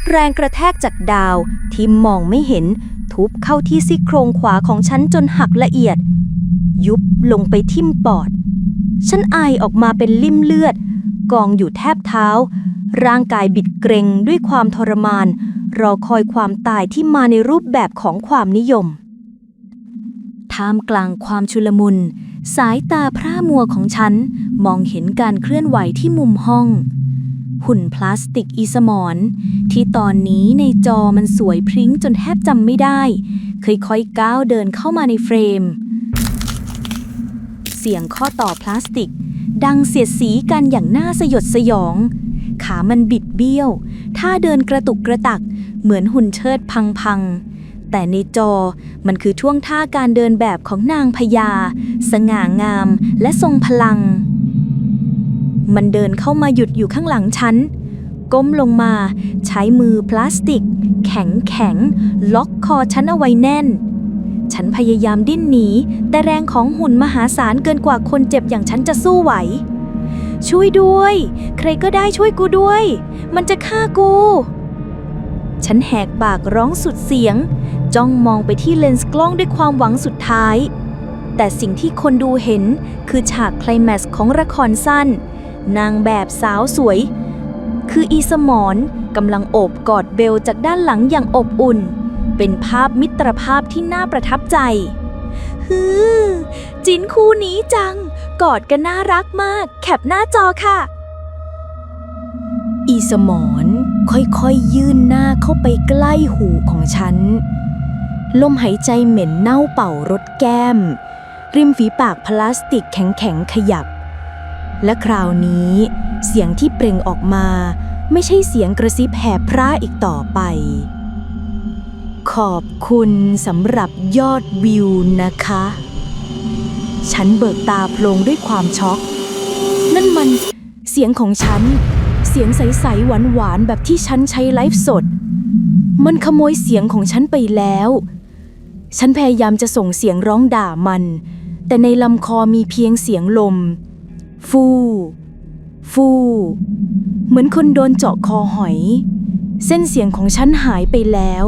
แรงกระแทกจากดาวที่มองไม่เห็นทุบเข้าที่ซี่โครงขวาของฉันจนหักละเอียดยุบลงไปทิ่มปอดฉันไอออกมาเป็นลิ่มเลือดกองอยู่แทบเท้าร่างกายบิดเกร็งด้วยความทรมานรอคอยความตายที่มาในรูปแบบของความนิยมท่ามกลางความชุลมุนสายตาพร่ามัวของฉันมองเห็นการเคลื่อนไหวที่มุมห้องหุ่นพลาสติกอีสมอนที่ตอนนี้ในจอมันสวยพริ้งจนแทบจำไม่ได้ค่อยๆก้าวเดินเข้ามาในเฟรมเสียงข้อต่อพลาสติกดังเสียดสีกันอย่างน่าสยดสยองขามันบิดเบี้ยวท่าเดินกระตุกกระตักเหมือนหุ่นเชิดพังๆแต่ในจอมันคือท่วงท่าการเดินแบบของนางพญาสง่างามและทรงพลังมันเดินเข้ามาหยุดอยู่ข้างหลังฉันก้มลงมาใช้มือพลาสติกแข็งล็อกคอฉันเอาไว้แน่นฉันพยายามดิ้นหนีแต่แรงของหุ่นมหาศาลเกินกว่าคนเจ็บอย่างฉันจะสู้ไหวช่วยด้วยใครก็ได้ช่วยกูด้วยมันจะฆ่ากูฉันแหกปากร้องสุดเสียงจ้องมองไปที่เลนส์กล้องด้วยความหวังสุดท้ายแต่สิ่งที่คนดูเห็นคือฉากไคลแม็กซ์ของละครสั้นนางแบบสาวสวยคืออีสมรกำลังโอบกอดเบลจากด้านหลังอย่างอบอุ่นเป็นภาพมิตรภาพที่น่าประทับใจจินคู่นี้จังกอดกันน่ารักมากแคปหน้าจอค่ะอีสมรค่อยๆยื่นหน้าเข้าไปใกล้หูของฉันลมหายใจเหม็นเน่าเป่ารดแก้มริมฝีปากพลาสติกแข็งๆขยับและคราวนี้เสียงที่เปล่งออกมาไม่ใช่เสียงกระซิบแห่พร่าอีกต่อไปขอบคุณสำหรับยอดวิวนะคะฉันเบิกตาโพลงด้วยความช็อกนั่นมันเสียงของฉันเสียงใสๆหวานๆแบบที่ฉันใช้ไลฟ์สดมันขโมยเสียงของฉันไปแล้วฉันพยายามจะส่งเสียงร้องด่ามันแต่ในลำคอมีเพียงเสียงลมฟูเหมือนคนโดนเจาะคอหอยเส้นเสียงของฉันหายไปแล้ว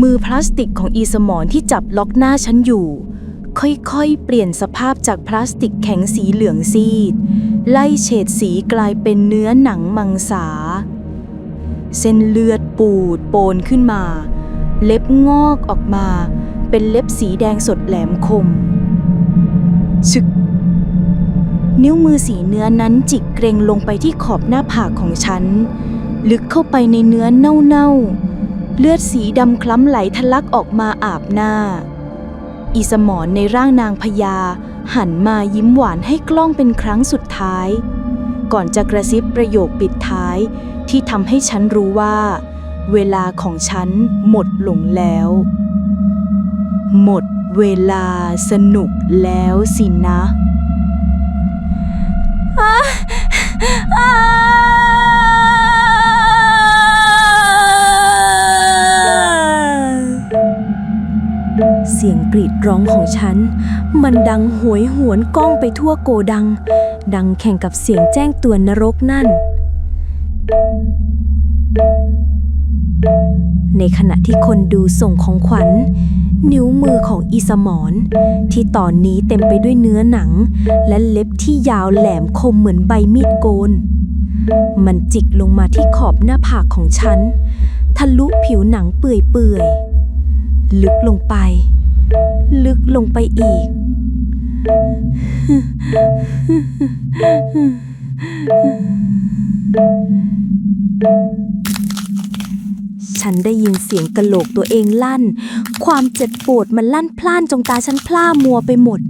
มือพลาสติกของอีสมรที่จับล็อกหน้าฉันอยู่ค่อยๆเปลี่ยนสภาพจากพลาสติกแข็งสีเหลืองซีดไล่เฉดสีกลายเป็นเนื้อหนังมังสาเส้นเลือดปูดโปนขึ้นมาเล็บงอกออกมาเป็นเล็บสีแดงสดแหลมคมชึกนิ้วมือสีเนื้อนั้นจิกเกร็งลงไปที่ขอบหน้าผากของฉันลึกเข้าไปในเนื้อเน่าๆเลือดสีดำคล้ำไหลทะลักออกมาอาบหน้าอีสมรในร่างนางพญาหันมายิ้มหวานให้กล้องเป็นครั้งสุดท้ายก่อนจะกระซิบประโยคปิดท้ายที่ทำให้ฉันรู้ว่าเวลาของฉันหมดลงแล้ว หมดเวลาสนุกแล้วสินะ เสียงกรีดร้องของฉันมันดังโหยหวนก้องไปทั่วโกดัง ดังแข่งกับเสียงแจ้งเตือนนรกนั่น ในขณะที่คนดูส่งของขวัญ นิ้วมือของอีสมรที่ตอนนี้เต็มไปด้วยเนื้อหนังและเล็บที่ยาวแหลมคมเหมือนใบมีดโกน มันจิกลงมาที่ขอบหน้าผากของฉันทะลุผิวหนังเปื่อยๆลึกลงไป ลึกลงไปอีก ฉันได้ยินเสียงกะโหลกตัวเองลั่น ความเจ็บปวดมันลั่นพล่านจงตาฉันพร่ามัวไปหมด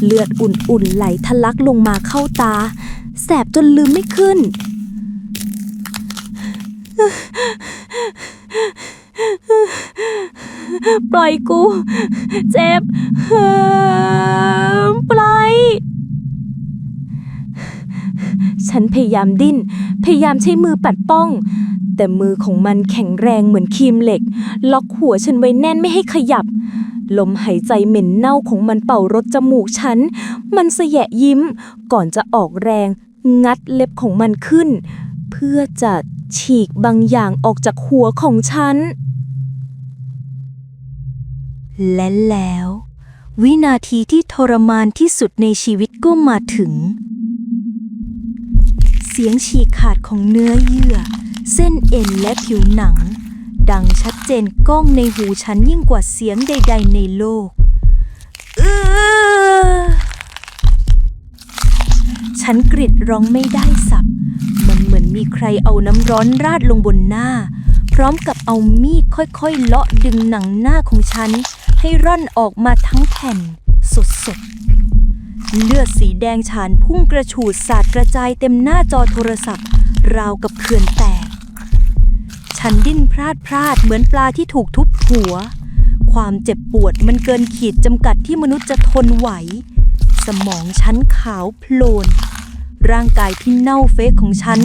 เลือดอุ่นๆไหลทะลักลงมาเข้าตา แสบจนลืมไม่ขึ้น ปล่อยกู เจ็บ ปล่อย ฉันพยายามดิ้น พยายามใช้มือปัดป้อง แต่มือของมันแข็งแรงเหมือนครีมเหล็ก ล็อกหัวฉันไว้แน่นไม่ให้ขยับ ลมหายใจเหม็นเน่าของมันเป่ารถจมูกฉัน มันแสยะยิ้ม ก่อนจะออกแรง งัดเล็บของมันขึ้น เพื่อจะฉีกบางอย่างออกจากหัวของฉัน และแล้ว วินาทีที่ทรมานที่สุดในชีวิตก็มาถึง เสียงฉีกขาดของเนื้อเยื่อ เส้นเอ็นและผิวหนัง ดังชัดเจนก้องในหูฉันยิ่งกว่าเสียงใดๆในโลก ฉันกรีดร้องไม่ได้สับ มันเหมือนมีใครเอาน้ำร้อนราดลงบนหน้า พร้อมกับเอามีดค่อยๆเลาะดึงหนังหน้าของฉันให้ร่อนออกมาทั้งแผ่นสดๆ เลือดสีแดงฉานพุ่งกระฉูดสาดกระจายเต็มหน้าจอโทรศัพท์ราวกับเขื่อนแตก ฉันดิ้นพลาดเหมือนปลาที่ถูกทุบหัว ความเจ็บปวดมันเกินขีดจำกัดที่มนุษย์จะทนไหว สมองฉันขาวโพลน ร่างกายที่เน่าเฟะของฉัน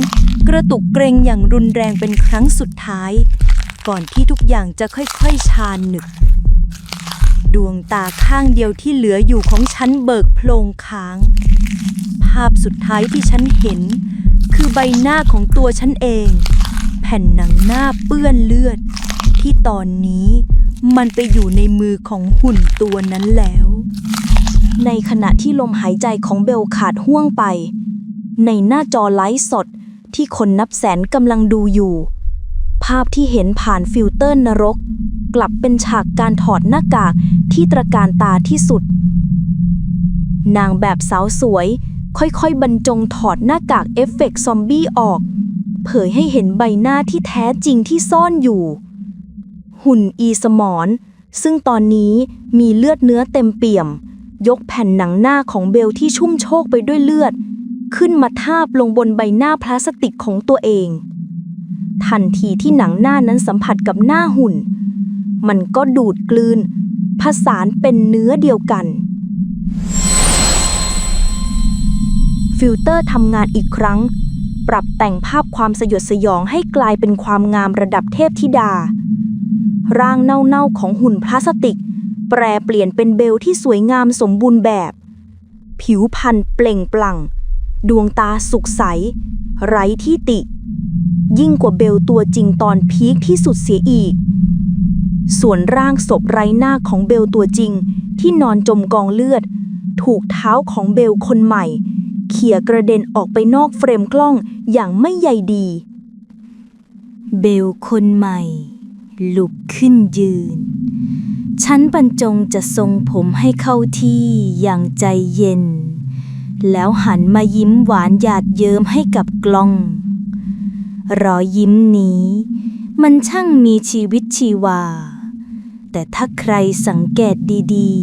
กระตุกเกร็งอย่างรุนแรงเป็นครั้งสุดท้าย ก่อนที่ทุกอย่างจะค่อยๆชาหนึก ดวงตาข้างเดียวที่เหลืออยู่ของฉันเบิกโพลงค้าง ภาพสุดท้ายที่ฉันเห็นคือใบหน้าของตัวฉันเอง แผ่นหนังหน้าเปื้อนเลือด ที่ตอนนี้มันไปอยู่ในมือของหุ่นตัวนั้นแล้ว ในขณะที่ลมหายใจของเบลขาดห้วงไป ในหน้าจอไลฟ์สดที่คนนับแสนกำลังดูอยู่ ภาพที่เห็นผ่านฟิลเตอร์นรก กลับเป็นฉากการถอดหน้ากากที่ตระการตาที่สุด นางแบบสาวสวยค่อยๆบรรจงถอดหน้ากากเอฟเฟกต์ซอมบี้ออก เผยให้เห็นใบหน้าที่แท้จริงที่ซ่อนอยู่ หุ่นอีสมรซึ่งตอนนี้มีเลือดเนื้อเต็มเปี่ยม ยกแผ่นหนังหน้าของเบลที่ชุ่มโชกไปด้วยเลือด ขึ้นมาทาบลงบนใบหน้าพลาสติกของตัวเอง ทันทีที่หนังหน้านั้นสัมผัสกับหน้าหุ่น มันก็ดูดกลืนผสานเป็นเนื้อเดียวกัน ฟิลเตอร์ทำงานอีกครั้ง ปรับแต่งภาพความสยดสยองให้กลายเป็นความงามระดับเทพธิดา ร่างเน่าๆของหุ่นพลาสติก แปรเปลี่ยนเป็นเบลที่สวยงามสมบูรณ์แบบ ผิวพรรณเปล่งปลั่ง ดวงตาสุขใส ไร้ที่ติ ยิ่งกว่าเบลตัวจริงตอนพีคที่สุดเสียอีก ส่วนร่างศพไร้หน้าของเบลตัวจริงที่นอนจมกองเลือด ถูกเท้าของเบลคนใหม่เขี่ยกระเด็นออกไปนอกเฟรมกล้องอย่างไม่ใยดี เบลคนใหม่ลุกขึ้นยืน ฉันบรรจงจะทรงผมให้เข้าที่อย่างใจเย็น แล้วหันมายิ้มหวานหยาดเยิ้มให้กับกล้อง รอยยิ้มนี้มันช่างมีชีวิตชีวา แต่ถ้าใครสังเกตดี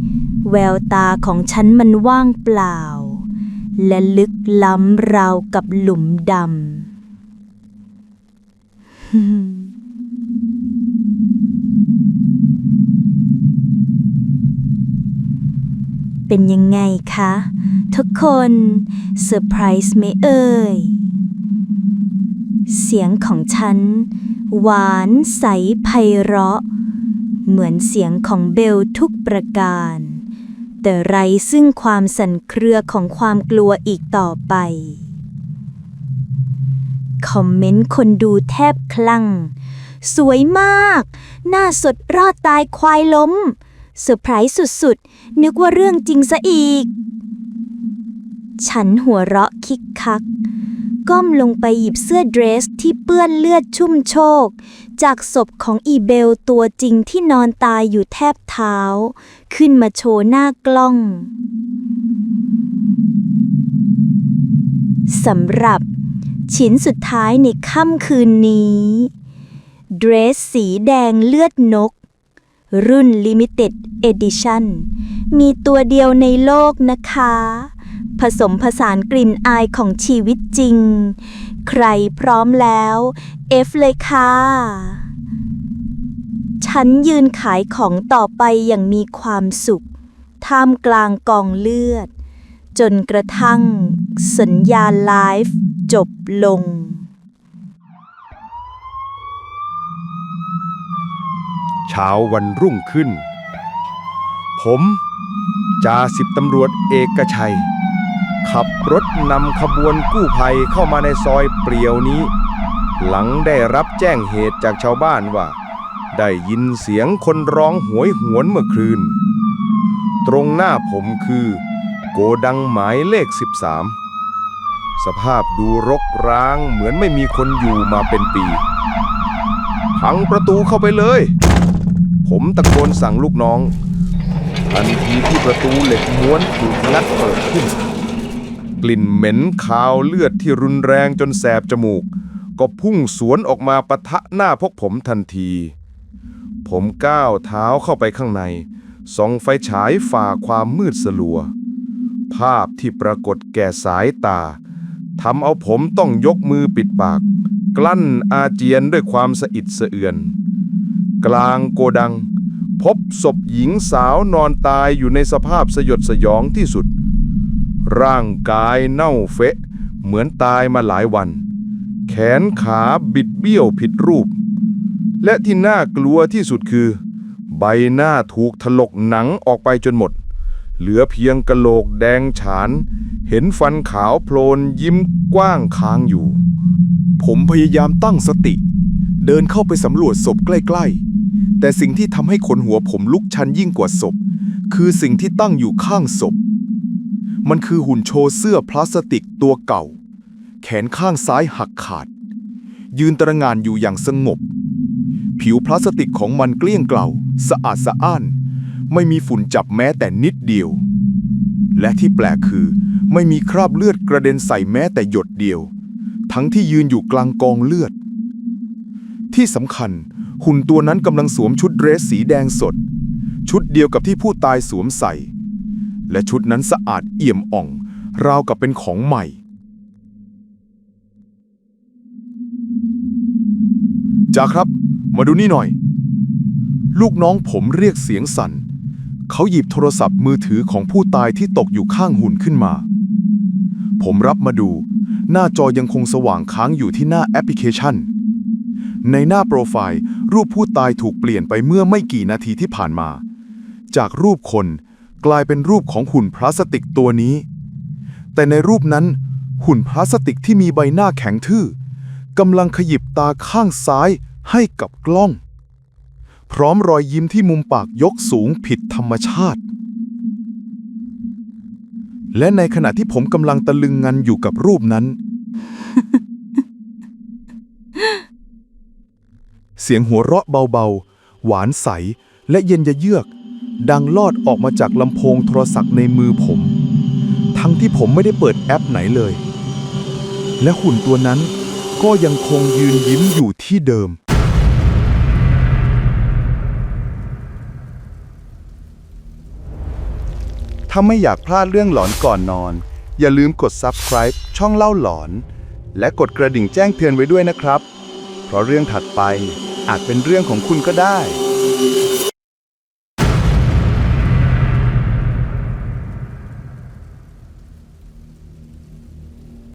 ๆ แววตาของฉันมันว่างเปล่า และลึกล้ำราวกับหลุมดำ เป็นยังไงคะ ทุกคนเซอร์ไพรส์ไหมเอ่ย เสียงของฉัน หวานใสไพเราะ เหมือนเสียงของเบลทุกประการ แต่ไร้ซึ่งความสั่นเครือของความกลัวอีกต่อไป คอมเมนต์คนดูแทบคลั่ง สวยมาก หน้าสดรอดตายควายล้มเซอร์ไพรส์สุดๆ นึกว่าเรื่องจริงซะอีก ฉันหัวเราะคิกคัก ก้มลงไปหยิบเสื้อเดรสที่เปื้อนเลือดชุ่มโชก จากศพของอีเบลตัวจริงที่นอนตายอยู่แทบเท้า ขึ้นมาโชว์หน้ากล้องสำหรับชิ้นสุดท้ายในค่ำคืนนี้เดรสสีแดงเลือดนก รุ่น Limited Edition มีตัวเดียวในโลกนะคะ ผสมผสานกลิ่นอายของชีวิตจริง ใครพร้อมแล้ว F เลยค่ะ ฉันยืนขายของต่อไปอย่างมีความสุข ท่ามกลางกองเลือด จนกระทั่งสัญญาณไลฟ์จบลง เช้าวันรุ่งขึ้น ผมจ่าสิบตำรวจเอกชัย ขับรถนำขบวนกู้ภัยเข้ามาในซอยเปลี่ยวนี้ หลังได้รับแจ้งเหตุจากชาวบ้านว่า ได้ยินเสียงคนร้องโหยหวนเมื่อคืน ตรงหน้าผมคือโกดังหมายเลข 13 สภาพดูรกร้างเหมือนไม่มีคนอยู่มาเป็นปี พังประตูเข้าไปเลย ผมตะโกนสั่งลูกน้อง ทันทีที่ประตูเหล็กม้วนถูกงัดเปิดขึ้น กลิ่นเหม็นคาวเลือดที่รุนแรงจนแสบจมูก ก็พุ่งสวนออกมาปะทะหน้าพวกผมทันที ผมก้าวเท้าเข้าไปข้างในส่องไฟฉายฝ่าความมืดสลัว ภาพที่ปรากฏแก่สายตาทำเอาผมต้องยกมือปิดปาก กลั้นอาเจียนด้วยความสะอิดสะเอือน กลางโกดังพบศพหญิงสาวนอนตายอยู่ในสภาพสยดสยองที่สุด ร่างกายเน่าเฟะเหมือนตายมาหลายวัน แขนขาบิดเบี้ยวผิดรูป และที่น่ากลัวที่สุดคือ ใบหน้าถูกถลกหนังออกไปจนหมด เหลือเพียงกะโหลกแดงฉาน เห็นฟันขาวโพลนยิ้มกว้างค้างอยู่ ผมพยายามตั้งสติ เดินเข้าไปสำรวจศพใกล้ๆ แต่สิ่งที่ทำให้ขนหัวผมลุกชันยิ่งกว่าศพ คือสิ่งที่ตั้งอยู่ข้างศพ มันคือหุ่นโชว์เสื้อพลาสติกตัวเก่า แขนข้างซ้ายหักขาด ยืนตระหง่านอยู่อย่างสงบ ผิวพลาสติกของมันเกลี้ยงเกล่าสะอาดสะอ้าน ไม่มีฝุ่นจับแม้แต่นิดเดียว และที่แปลกคือไม่มีคราบเลือดกระเด็นใส่แม้แต่หยดเดียว ทั้งที่ยืนอยู่กลางกองเลือด ที่สำคัญหุ่นตัวนั้นกำลังสวมชุดเดรสสีแดงสด ชุดเดียวกับที่ผู้ตายสวมใส่ และชุดนั้นสะอาดเอี่ยมอ่อง ราวกับเป็นของใหม่ จ่าครับ มาดูนี่หน่อย ลูกน้องผมเรียกเสียงสั่น เขาหยิบโทรศัพท์มือถือของผู้ตายที่ตกอยู่ข้างหุ่นขึ้นมา ผมรับมาดู หน้าจอยังคงสว่างค้างอยู่ที่หน้าแอปพลิเคชัน ในหน้าโปรไฟล์รูปผู้ตายถูกเปลี่ยนไปเมื่อไม่กี่นาทีที่ผ่านมา จากรูปคนกลายเป็นรูปของหุ่นพลาสติกตัวนี้ แต่ในรูปนั้นหุ่นพลาสติกที่มีใบหน้าแข็งทื่อกำลังขยิบตาข้างซ้ายให้กับกล้อง พร้อมรอยยิ้มที่มุมปากยกสูงผิดธรรมชาติ และในขณะที่ผมกำลังตะลึงงันอยู่กับรูปนั้น เสียงหัวเราะเบาๆหวานใสและเย็นเยือกดังลอดออกมาจากลำโพงโทรศัพท์ในมือผม ทั้งที่ผมไม่ได้เปิดแอปไหนเลย และหุ่นตัวนั้นก็ยังคงยืนยิ้มอยู่ที่เดิม ถ้าไม่อยากพลาดเรื่องหลอนก่อนนอน อย่าลืมกด Subscribe ช่องเล่าหลอน และกดกระดิ่งแจ้งเตือนไว้ด้วยนะครับ เพราะเรื่องถัดไปอาจเป็นเรื่องของคุณก็ได้